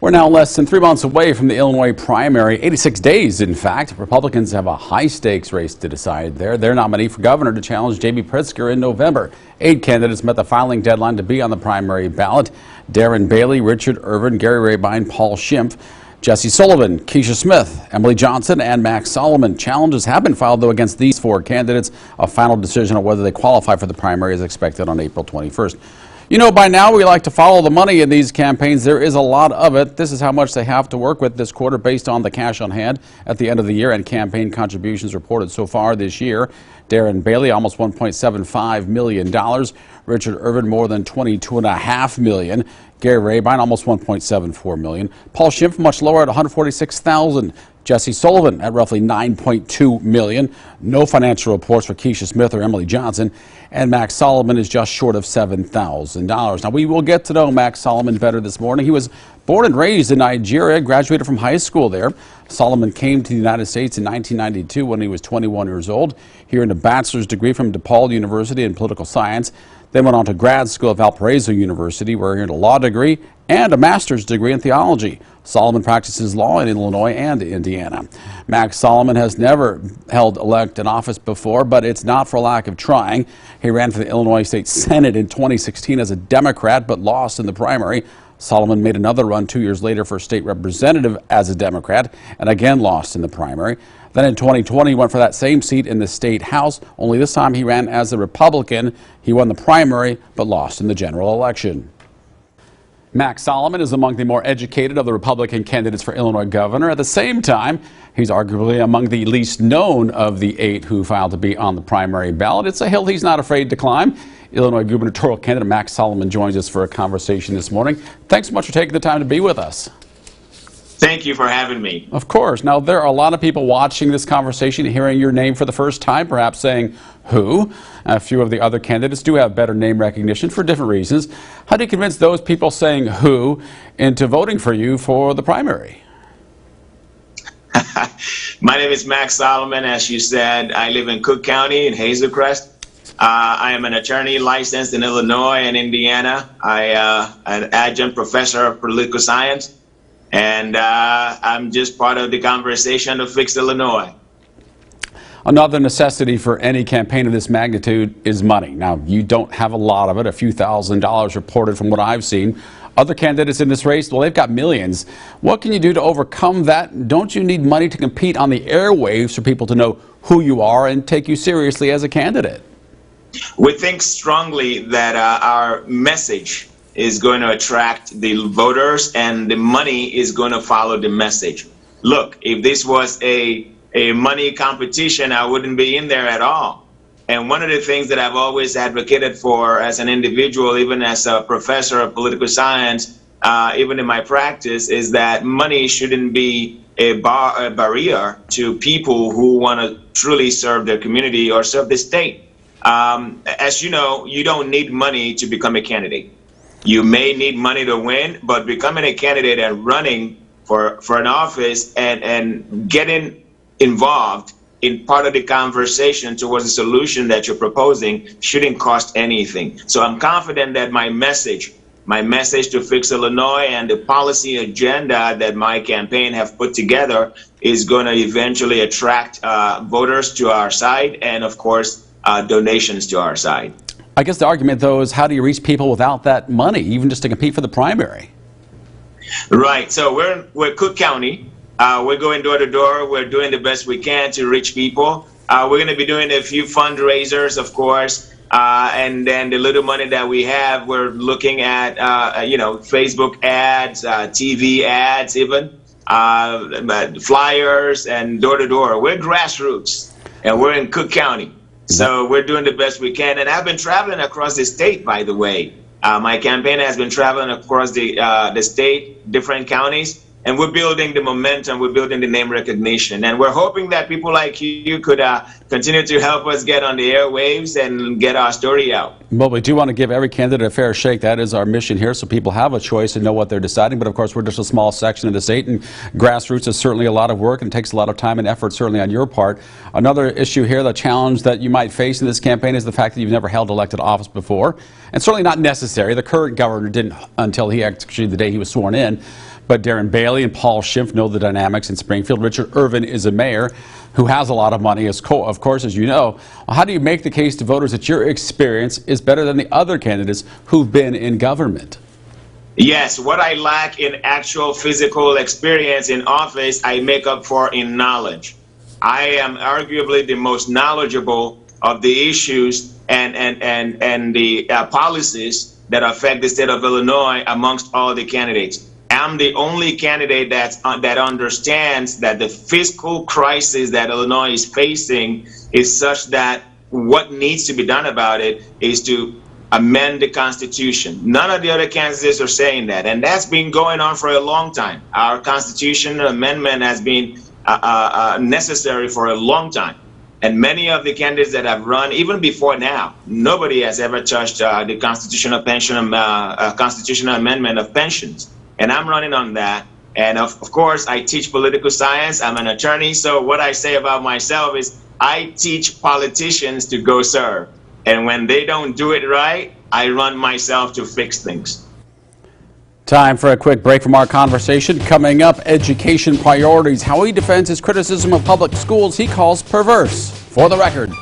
We're now less than 3 months away from the Illinois primary, 86 days in fact. Republicans have a high-stakes race to decide there. Their nominee for governor to challenge J.B. Pritzker in November. 8 candidates met the filing deadline to be on the primary ballot. Darren Bailey, Richard Irvin, Gary Rabine, Paul Schimpf, Jesse Sullivan, Keisha Smith, Emily Johnson, and Max Solomon. Challenges have been filed, though, against these 4 candidates. A final decision on whether they qualify for the primary is expected on April 21st. You know, by now we like to follow the money in these campaigns. There is a lot of it. This is how much they have to work with this quarter based on the cash on hand at the end of the year and campaign contributions reported so far this year. Darren Bailey, almost $1.75 million. Richard Irvin, more than $22.5 million. Gary Rabine, almost $1.74 million. Paul Schimpf, much lower at $146,000. Jesse Sullivan at roughly $9.2 million. No financial reports for Keisha Smith or Emily Johnson. And Max Solomon is just short of $7,000. Now, we will get to know Max Solomon better this morning. He was born and raised in Nigeria, graduated from high school there. Solomon came to the United States in 1992 when he was 21 years old. He earned a bachelor's degree from DePaul University in political science. Then went on to grad school at Valparaiso University, where he earned a law degree and a master's degree in theology. Solomon practices law in Illinois and Indiana. Max Solomon has never held elected office before, but it's not for lack of trying. He ran for the Illinois State Senate in 2016 as a Democrat, but lost in the primary. Solomon made another run 2 years later for state representative as a Democrat and again lost in the primary. Then in 2020, he went for that same seat in the state house, only this time he ran as a Republican. He won the primary but lost in the general election. Max Solomon is among the more educated of the Republican candidates for Illinois governor. At the same time, he's arguably among the least known of the 8 who filed to be on the primary ballot. It's a hill he's not afraid to climb. Illinois gubernatorial candidate Max Solomon joins us for a conversation this morning. Thanks so much for taking the time to be with us. Thank you for having me. Of course. Now, there are a lot of people watching this conversation, hearing your name for the first time, perhaps saying, who? A few of the other candidates do have better name recognition for different reasons. How do you convince those people saying who into voting for you for the primary? My name is Max Solomon. As you said, I live in Cook County in Hazel Crest. I am an attorney licensed in Illinois and Indiana. I'm an adjunct professor of political science. And I'm just part of the conversation to fix Illinois. Another necessity for any campaign of this magnitude is money. Now, you don't have a lot of it, a few $1,000s reported from what I've seen. Other candidates in this race, well, they've got millions. What can you do to overcome that? Don't you need money to compete on the airwaves for people to know who you are and take you seriously as a candidate? We think strongly that our message is going to attract the voters and the money is going to follow the message. Look, if this was a money competition, I wouldn't be in there at all. And one of the things that I've always advocated for as an individual, even as a professor of political science, even in my practice, is that money shouldn't be a barrier to people who want to truly serve their community or serve the state. As you know, you don't need money to become a candidate. You may need money to win, but becoming a candidate and running for an office and getting involved in part of the conversation towards a solution that you're proposing shouldn't cost anything. So I'm confident that my message to fix Illinois and the policy agenda that my campaign have put together is going to eventually attract voters to our side and, of course, donations to our side. I guess the argument, though, is how do you reach people without that money, even just to compete for the primary? Right. So we're Cook County. We're going door to door. We're doing the best we can to reach people. We're going to be doing a few fundraisers, of course. And then the little money that we have, we're looking at, Facebook ads, TV ads, even flyers and door to door. We're grassroots and we're in Cook County. So we're doing the best we can. And I've been traveling across the state, by the way. My campaign has been traveling across the state, different counties. And we're building the momentum, we're building the name recognition. And we're hoping that people like you could continue to help us get on the airwaves and get our story out. Well, we do want to give every candidate a fair shake. That is our mission here, so people have a choice and know what they're deciding. But of course, we're just a small section of the state, and grassroots is certainly a lot of work and takes a lot of time and effort, certainly on your part. Another issue here, the challenge that you might face in this campaign is the fact that you've never held elected office before. And certainly not necessary. The current governor didn't until he actually, the day he was sworn in. But Darren Bailey and Paul Schimpf know the dynamics in Springfield. Richard Irvin is a mayor who has a lot of money, of course, as you know. How do you make the case to voters that your experience is better than the other candidates who've been in government? Yes, what I lack in actual physical experience in office, I make up for in knowledge. I am arguably the most knowledgeable of the issues and the policies that affect the state of Illinois amongst all the candidates. I'm the only candidate that understands that the fiscal crisis that Illinois is facing is such that what needs to be done about it is to amend the Constitution. None of the other candidates are saying that, and that's been going on for a long time. Our constitutional amendment has been necessary for a long time. And many of the candidates that have run, even before now, nobody has ever touched the constitutional amendment of pensions. And I'm running on that. And of course, I teach political science. I'm an attorney. So what I say about myself is I teach politicians to go serve. And when they don't do it right, I run myself to fix things. Time for a quick break from our conversation. Coming up, education priorities, how he defends his criticism of public schools he calls perverse. For the record.